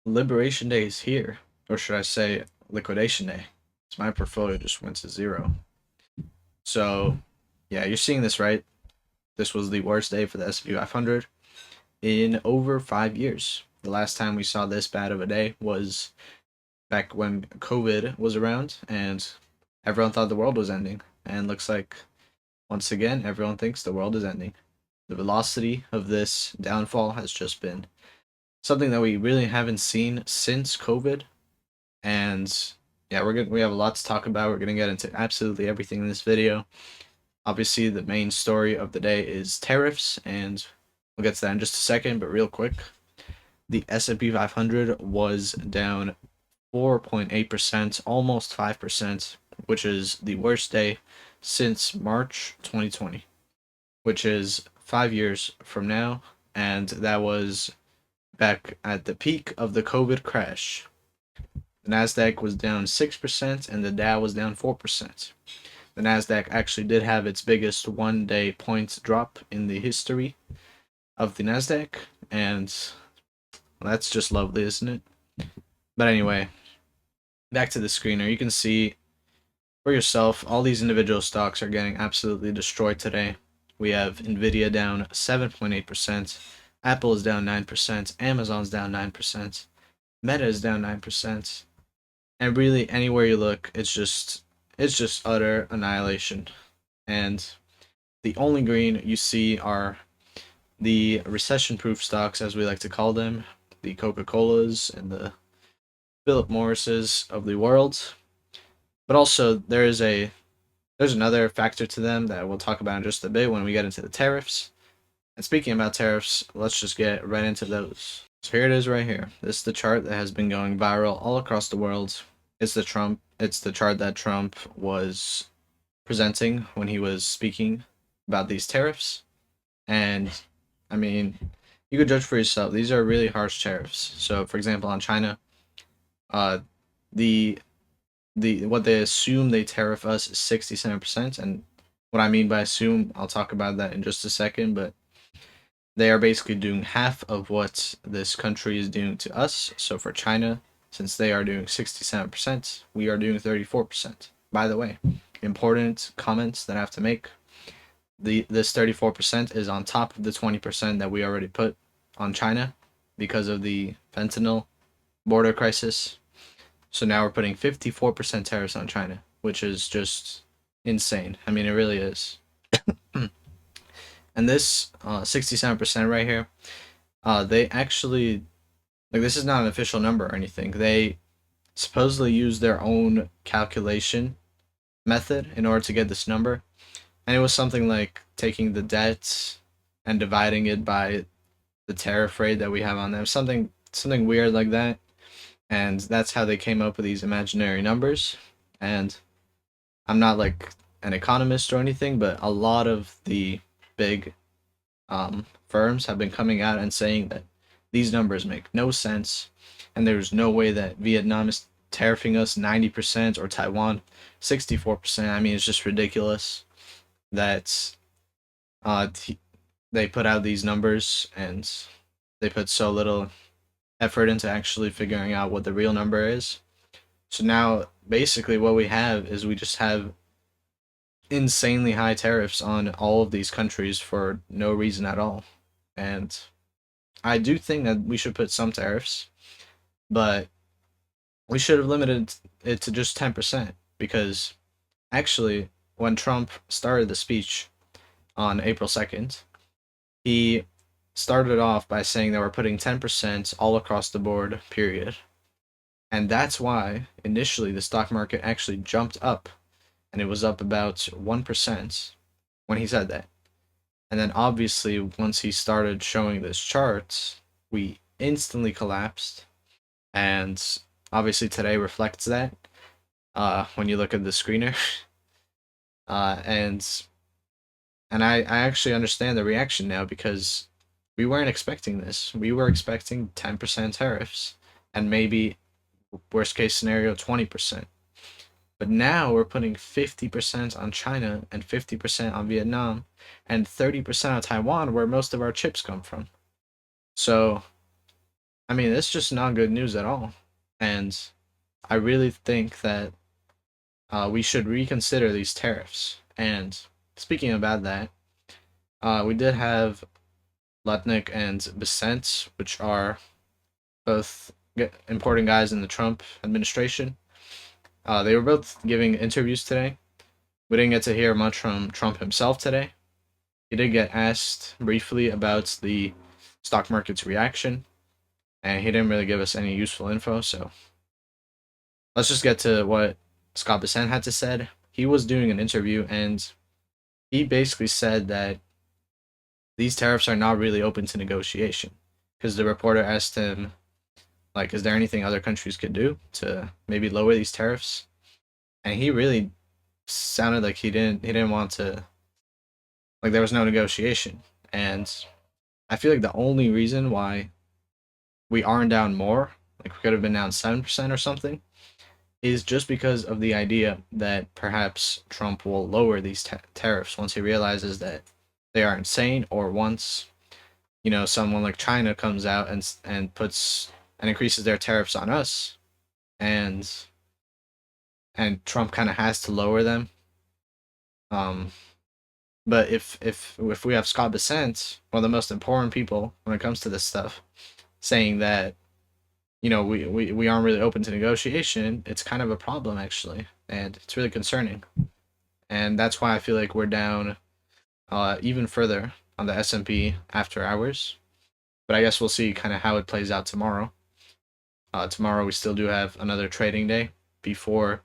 Liberation Day is here, or should I say Liquidation Day? So my portfolio just went to zero. So, yeah, you're seeing this right. This was the worst day for the S&P 500 in over 5 years. The last time we saw this bad of a day was back when COVID was around and everyone thought the world was ending. And looks like, once again, everyone thinks the world is ending. The velocity of this downfall has just been something that we really haven't seen since COVID. And yeah, we have a lot to talk about. We're gonna get into absolutely everything in this video. Obviously, the main story of the day is tariffs, and we'll get to that in just a second. But real quick, the S&P 500 was down 4.8%, almost 5%, which is the worst day since March 2020, which is 5 years from now, and that was back at the peak of the COVID crash. The Nasdaq was down 6% and the Dow was down 4%. The Nasdaq actually did have its biggest one-day point drop in the history of the Nasdaq, and well, that's just lovely, isn't it? But anyway, back to the screener. You can see for yourself all these individual stocks are getting absolutely destroyed today. We have Nvidia down 7.8%, Apple is down 9%, Amazon's down 9%, Meta is down 9%. And really, anywhere you look, it's just utter annihilation. And the only green you see are the recession-proof stocks, as we like to call them, the Coca-Colas and the Philip Morrises of the world. But also, there's another factor to them that we'll talk about in just a bit when we get into the tariffs. And speaking about tariffs, let's just get right into those. So here it is right here. This is the chart that has been going viral all across the world. It's the chart that Trump was presenting when he was speaking about these tariffs. And I mean, you could judge for yourself. These are really harsh tariffs. So for example, on China, uh the what they assume they tariff us is 67%. And what I mean by assume, I'll talk about that in just a second, but they are basically doing half of what this country is doing to us. So for China, since they are doing 67%, we are doing 34%. By the way, important comments that I have to make. This 34% is on top of the 20% that we already put on China because of the fentanyl border crisis. So now we're putting 54% tariffs on China, which is just insane. I mean, it really is. And this 67% right here, they actually, like, this is not an official number or anything. They supposedly use their own calculation method in order to get this number. And it was something like taking the debt and dividing it by the tariff rate that we have on them. Something weird like that. And that's how they came up with these imaginary numbers. And I'm not like an economist or anything, but a lot of the big firms have been coming out and saying that these numbers make no sense, and there's no way that Vietnam is tariffing us 90% or Taiwan 64%. I mean, it's just ridiculous that uh, they put out these numbers and they put so little effort into actually figuring out what the real number is. So now, basically, what we have is we just have insanely high tariffs on all of these countries for no reason at all. And I do think that we should put some tariffs, but we should have limited it to just 10% because actually, when Trump started the speech on April 2nd, he started off by saying that we're putting 10% all across the board, period. And that's why initially the stock market actually jumped up and it was up about 1% when he said that. And then obviously, once he started showing this chart, we instantly collapsed. And obviously, today reflects that when you look at the screener. uh, and and I actually understand the reaction now because we weren't expecting this. We were expecting 10% tariffs and maybe, worst case scenario, 20%. But now we're putting 50% on China and 50% on Vietnam and 30% on Taiwan, where most of our chips come from. So I mean, it's just not good news at all. And I really think that we should reconsider these tariffs. And speaking about that, we did have Lutnick and Besant, which are both important guys in the Trump administration. They were both giving interviews today. We didn't get to hear much from Trump himself today. He did get asked briefly about the stock market's reaction, and he didn't really give us any useful info. So let's just get to what Scott Bessent had to say. He was doing an interview, and he basically said that these tariffs are not really open to negotiation, because the reporter asked him, like, is there anything other countries could do to maybe lower these tariffs? And he really sounded like he didn't want to, like, there was no negotiation. And I feel like the only reason why we aren't down more, like we could have been down 7% or something, is just because of the idea that perhaps Trump will lower these tariffs once he realizes that they are insane, or once, someone like China comes out and puts and increases their tariffs on us, and Trump kind of has to lower them. But if we have Scott Bessent, one of the most important people when it comes to this stuff, saying that we aren't really open to negotiation, it's kind of a problem actually, and it's really concerning. And that's why I feel like we're down even further on the S&P after hours. But I guess we'll see kind of how it plays out tomorrow. Tomorrow we still do have another trading day before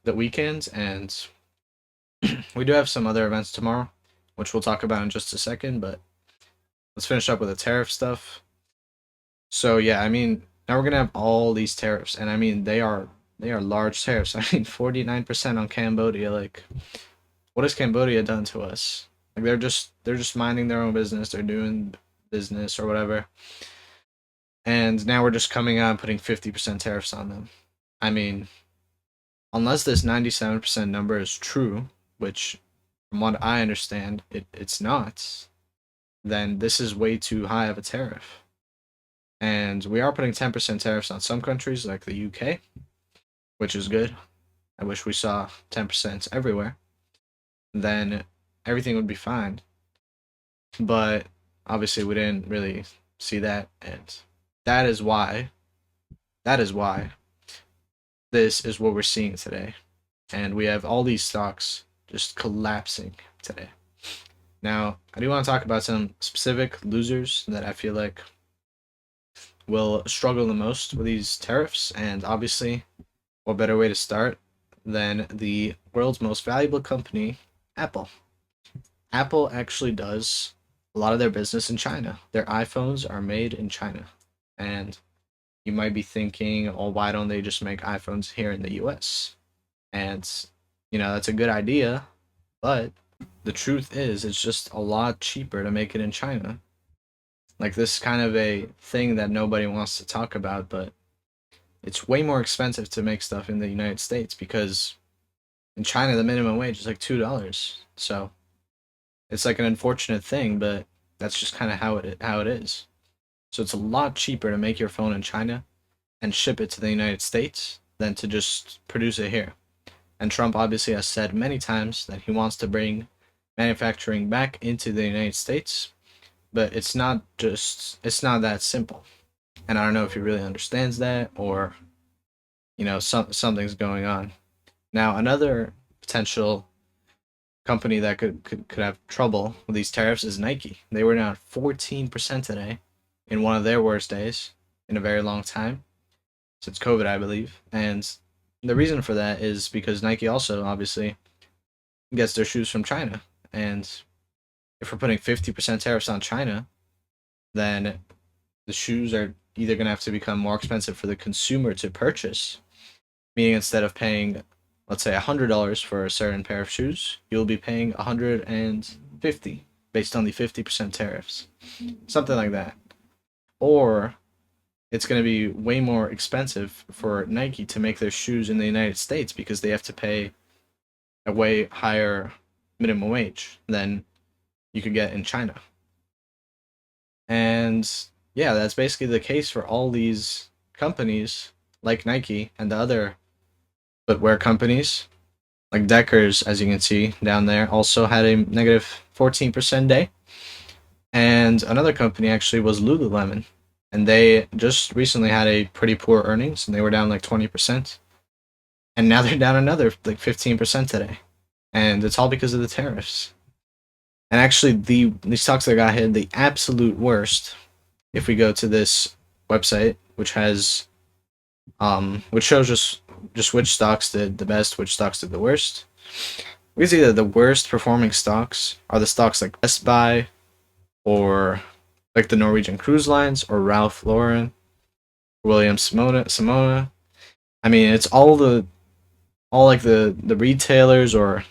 the weekend, and we do have some other events tomorrow, which we'll talk about in just a second. But let's finish up with the tariff stuff. So yeah, I mean, now we're gonna have all these tariffs, and I mean they are large tariffs. I mean, 49% on Cambodia. Like, what has Cambodia done to us? Like, they're just minding their own business. They're doing business or whatever. And now we're just coming out and putting 50% tariffs on them. I mean, unless this 97% number is true, which from what I understand, it's not, then this is way too high of a tariff. And we are putting 10% tariffs on some countries like the UK, which is good. I wish we saw 10% everywhere. Then everything would be fine. But obviously we didn't really see that, and that is why that is why this is what we're seeing today. And we have all these stocks just collapsing today. Now, I do want to talk about some specific losers that I feel like will struggle the most with these tariffs, and obviously, what better way to start than the world's most valuable company, Apple. Apple actually does a lot of their business in China. Their iPhones are made in China. And you might be thinking, oh, why don't they just make iPhones here in the US? And, that's a good idea, but the truth is, it's just a lot cheaper to make it in China. Like, this is kind of a thing that nobody wants to talk about, but it's way more expensive to make stuff in the United States, because in China the minimum wage is like $2. So it's like an unfortunate thing, but that's just kind of how it is. So it's a lot cheaper to make your phone in China and ship it to the United States than to just produce it here. And Trump obviously has said many times that he wants to bring manufacturing back into the United States, but it's not that simple. And I don't know if he really understands that, or something's going on. Now, another potential company that could have trouble with these tariffs is Nike. They were down 14% today in one of their worst days in a very long time, since COVID, I believe. And the reason for that is because Nike also obviously gets their shoes from China. And if we're putting 50% tariffs on China, then the shoes are either going to have to become more expensive for the consumer to purchase, meaning instead of paying, let's say, $100 for a certain pair of shoes, you'll be paying $150 based on the 50% tariffs, something like that. Or it's going to be way more expensive for Nike to make their shoes in the United States, because they have to pay a way higher minimum wage than you could get in China. And yeah, that's basically the case for all these companies like Nike and the other footwear companies. Like Deckers, as you can see down there, also had a negative 14% day. And another company actually was Lululemon. And they just recently had a pretty poor earnings and they were down like 20%. And now they're down another like 15% today. And it's all because of the tariffs. And actually the stocks that got hit the absolute worst, if we go to this website, which shows just which stocks did the best, which stocks did the worst. We can see that the worst performing stocks are the stocks like Best Buy or like the Norwegian Cruise Lines or Ralph Lauren, Williams Simona. I mean, it's all like the retailers or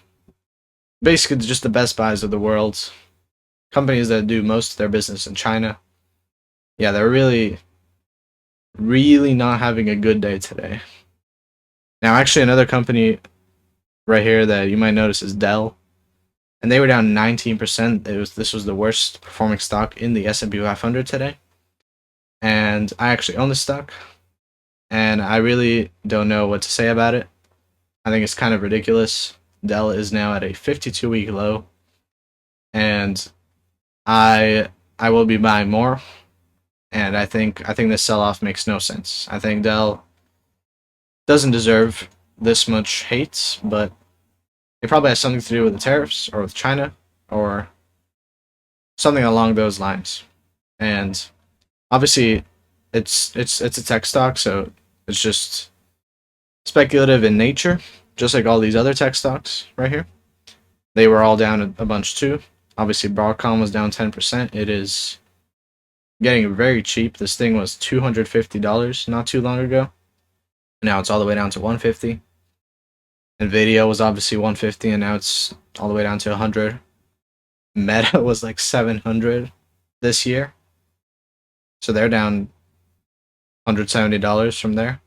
basically just the Best Buys of the world, companies that do most of their business in China. Yeah, they're really not having a good day today. Now, actually, another company right here that you might notice is Dell, and they were down 19%. This was the worst performing stock in the S&P 500 today, and I actually own this stock, and I really don't know what to say about it. I think it's kind of ridiculous. Dell is now at a 52-week low, and I will be buying more. And I think this sell-off makes no sense. I think Dell doesn't deserve this much hate, but it probably has something to do with the tariffs or with China or something along those lines. And obviously, it's a tech stock, so it's just speculative in nature, just like all these other tech stocks right here. They were all down a bunch too. Obviously, Broadcom was down 10%. It is getting very cheap. This thing was $250 not too long ago. Now it's all the way down to 150. Nvidia was obviously 150 and now it's all the way down to 100. Meta was like 700 this year. So they're down $170 from there,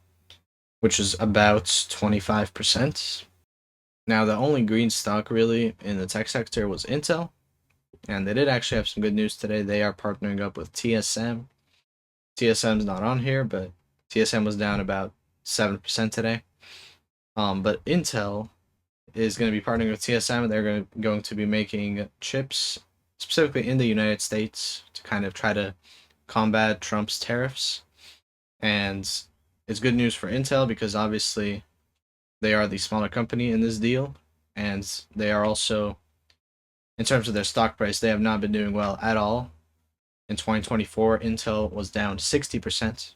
which is about 25%. Now the only green stock really in the tech sector was Intel, and they did actually have some good news today. They are partnering up with TSM. TSM's not on here, but TSM was down about 7% today. But Intel is going to be partnering with TSM. They're going to be making chips specifically in the United States to kind of try to combat Trump's tariffs. And it's good news for Intel because obviously they are the smaller company in this deal, and they are also, in terms of their stock price, they have not been doing well at all. In 2024, Intel was down 60%.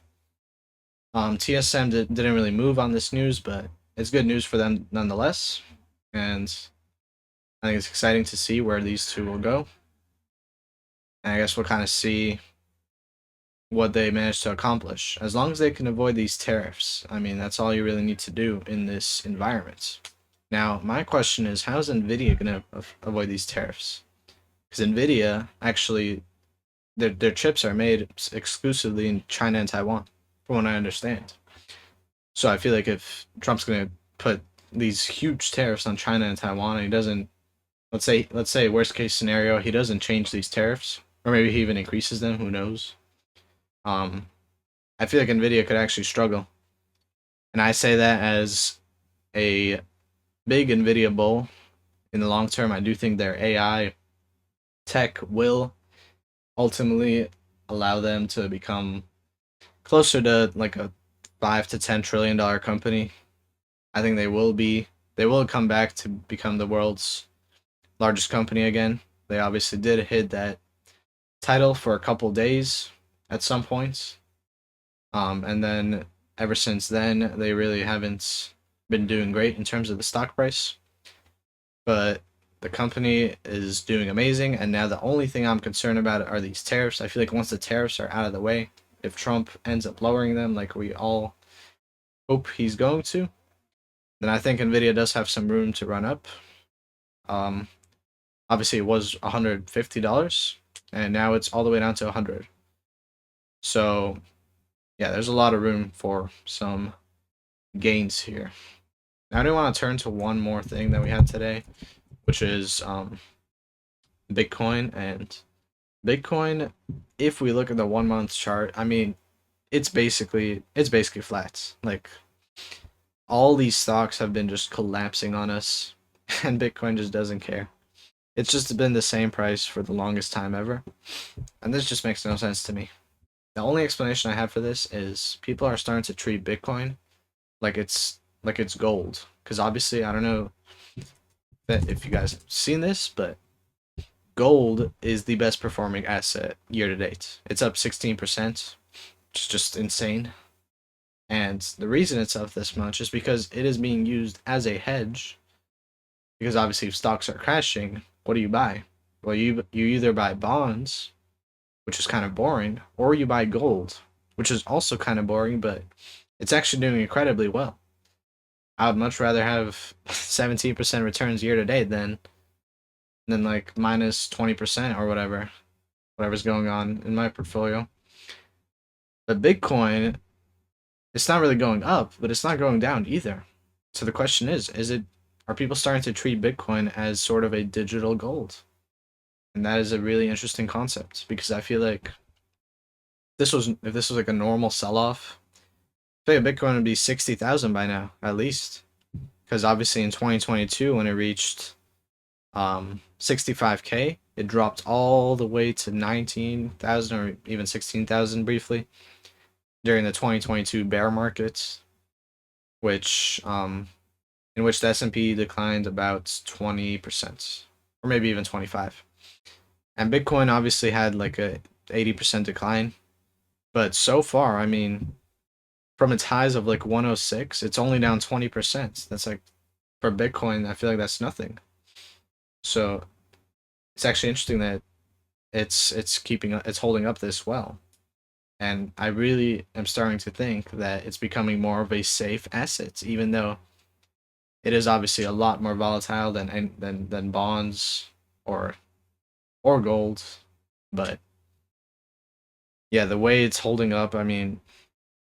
TSM didn't really move on this news, but it's good news for them nonetheless. And I think it's exciting to see where these two will go. And I guess we'll kind of see what they manage to accomplish. As long as they can avoid these tariffs, I mean, that's all you really need to do in this environment. Now, my question is, how's NVIDIA going to avoid these tariffs? Because NVIDIA, actually, their chips are made exclusively in China and Taiwan, from what I understand. So I feel like if Trump's going to put these huge tariffs on China and Taiwan, and he doesn't, let's say worst case scenario, he doesn't change these tariffs, or maybe he even increases them. Who knows? I feel like Nvidia could actually struggle, and I say that as a big Nvidia bull. In the long term, I do think their AI tech will ultimately allow them to become closer to like a $5 to $10 trillion company. I think they will come back to become the world's largest company again. They obviously did hit that title for a couple days at some points. And then ever since then, they really haven't been doing great in terms of the stock price. But the company is doing amazing, and now the only thing I'm concerned about are these tariffs. I feel like once the tariffs are out of the way, if Trump ends up lowering them like we all hope he's going to, then I think Nvidia does have some room to run up. Obviously it was $150, and now it's all the way down to 100. So yeah, there's a lot of room for some gains here. Now I do want to turn to one more thing that we had today, which is Bitcoin. And Bitcoin if we look at the 1 month chart, I mean, it's basically flat. Like all these stocks have been just collapsing on us, and Bitcoin just doesn't care. It's just been the same price for the longest time ever, and this just makes no sense to me. The only explanation I have for this is people are starting to treat Bitcoin like it's gold. Because obviously, I don't know if you guys have seen this, but gold is the best performing asset year to date. It's up 16%, which is just insane. And the reason it's up this much is because it is being used as a hedge. Because obviously, if stocks are crashing, what do you buy? Well, you either buy bonds, which is kind of boring, or you buy gold, which is also kind of boring, but it's actually doing incredibly well. I would much rather have 17% returns year to date than like minus 20% or whatever's going on in my portfolio. But Bitcoin, it's not really going up, but it's not going down either. So the question is it are people starting to treat Bitcoin as sort of a digital gold? And that is a really interesting concept because I feel like if this was like a normal sell-off, I feel like Bitcoin would be 60,000 by now at least. Because obviously in 2022 when it reached 65K, it dropped all the way to 19,000 or even 16,000 briefly during the 2022 bear market, which in which the S&P declined about 20% or maybe even 25. And Bitcoin obviously had like a 80% decline, but so far, I mean, from its highs of like 106, it's only down 20%. That's like for Bitcoin, I feel like that's nothing. So it's actually interesting that it's holding up this well. And I really am starting to think that it's becoming more of a safe asset, even though it is obviously a lot more volatile than bonds or gold. But yeah, the way it's holding up, I mean,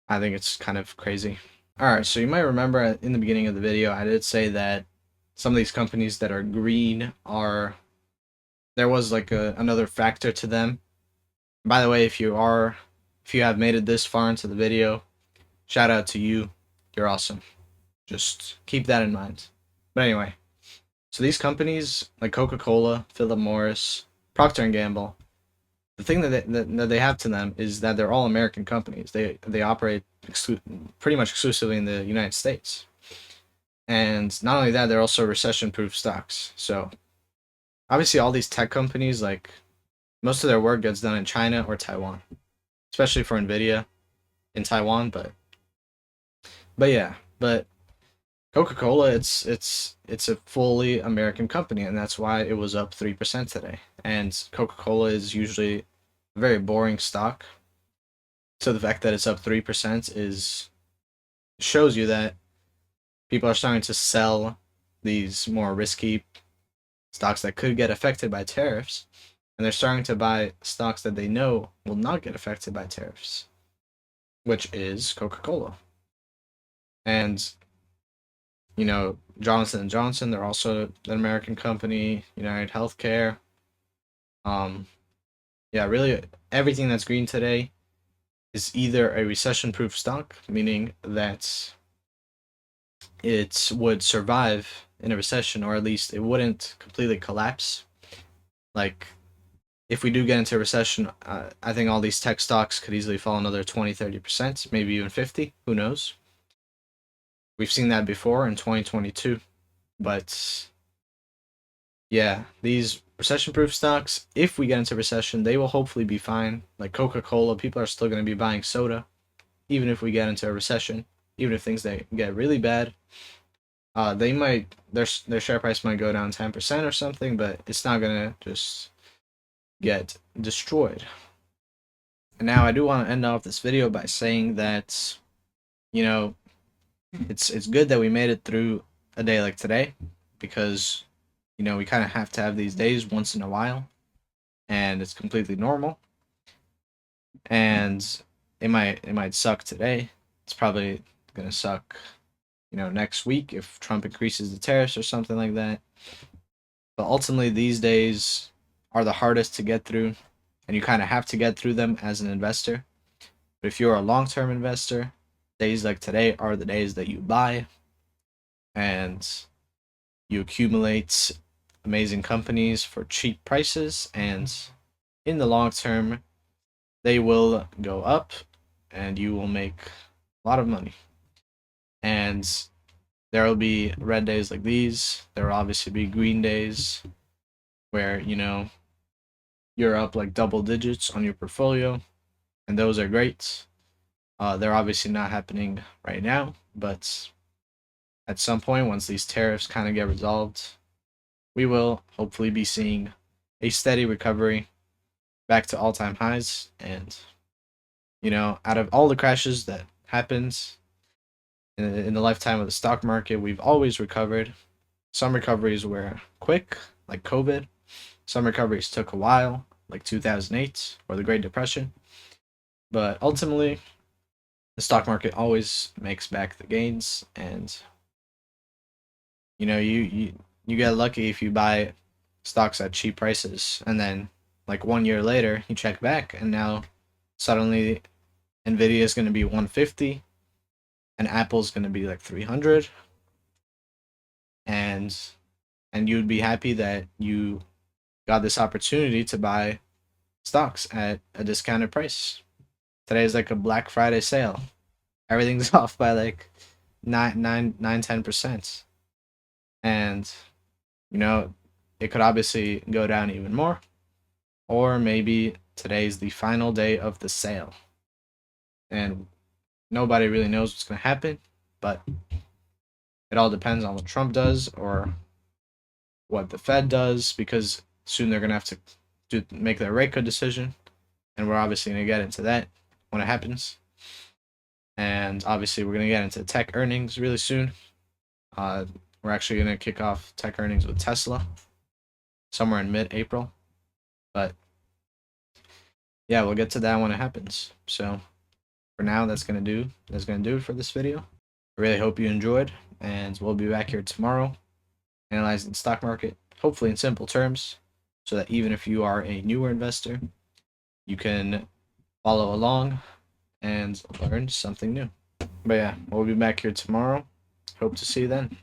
I think it's kind of crazy. All right, so you might remember in the beginning of the video, I did say that some of these companies that are green are there was like another factor to them. By the way, if you have made it this far into the video, shout out to you. You're awesome. Just keep that in mind. But anyway, so these companies like Coca-Cola, Philip Morris, Procter and Gamble, the thing that they have to them is that they're all American companies. They operate pretty much exclusively in the United States. And not only that, they're also recession-proof stocks. So obviously all these tech companies, like most of their work gets done in China or Taiwan, especially for Nvidia in Taiwan. But yeah, but Coca-Cola, it's a fully American company, and that's why it was up 3% today. And Coca-Cola is usually a very boring stock, so the fact that it's up 3% is shows you that people are starting to sell these more risky stocks that could get affected by tariffs, and they're starting to buy stocks that they know will not get affected by tariffs, which is Coca-Cola. And Johnson & Johnson, they're also an American company, United Healthcare. Yeah, really everything that's green today is either a recession-proof stock, meaning that it would survive in a recession, or at least it wouldn't completely collapse. Like, if we do get into a recession, I think all these tech stocks could easily fall another 20-30%, maybe even 50, who knows? We've seen that before in 2022, but yeah, these recession-proof stocks, if we get into recession, they will hopefully be fine. Like Coca-Cola, people are still going to be buying soda, even if we get into a recession, even if things they get really bad. Their share price might go down 10% or something, but it's not gonna just get destroyed. And now I do want to end off this video by saying that, it's good that we made it through a day like today, because we kind of have to have these days once in a while, and it's completely normal. And it might suck today. It's probably gonna suck next week if Trump increases the tariffs or something like that. But ultimately, these days are the hardest to get through. and you kind of have to get through them as an investor. But if you're a long-term investor, days like today are the days that you buy and you accumulate amazing companies for cheap prices, and in the long term, they will go up and you will make a lot of money. And there will be red days like these. There will obviously be green days where, you're up like double digits on your portfolio, and those are great. They're obviously not happening right now, but at some point, once these tariffs kind of get resolved, we will hopefully be seeing a steady recovery back to all-time highs. And out of all the crashes that happened in the lifetime of the stock market, we've always recovered. Some recoveries were quick, like COVID. Some recoveries took a while, like 2008 or the Great Depression. But ultimately, the stock market always makes back the gains, and you get lucky if you buy stocks at cheap prices, and then like 1 year later you check back and now suddenly Nvidia is going to be 150 and Apple's going to be like 300, and you'd be happy that you got this opportunity to buy stocks at a discounted price. Today is like a Black Friday sale. Everything's off by like 10%. And it could obviously go down even more, or maybe today's the final day of the sale and nobody really knows what's going to happen, but it all depends on what Trump does or what the Fed does, because soon they're going to have to make their rate cut decision, and we're obviously going to get into that when it happens. And obviously we're going to get into tech earnings really soon. We're actually going to kick off tech earnings with Tesla somewhere in mid-April. But yeah, we'll get to that when it happens. So for now, that's gonna do it for this video. I really hope you enjoyed, and we'll be back here tomorrow analyzing the stock market, hopefully in simple terms, so that even if you are a newer investor, you can follow along and learn something new. But yeah, we'll be back here tomorrow. Hope to see you then.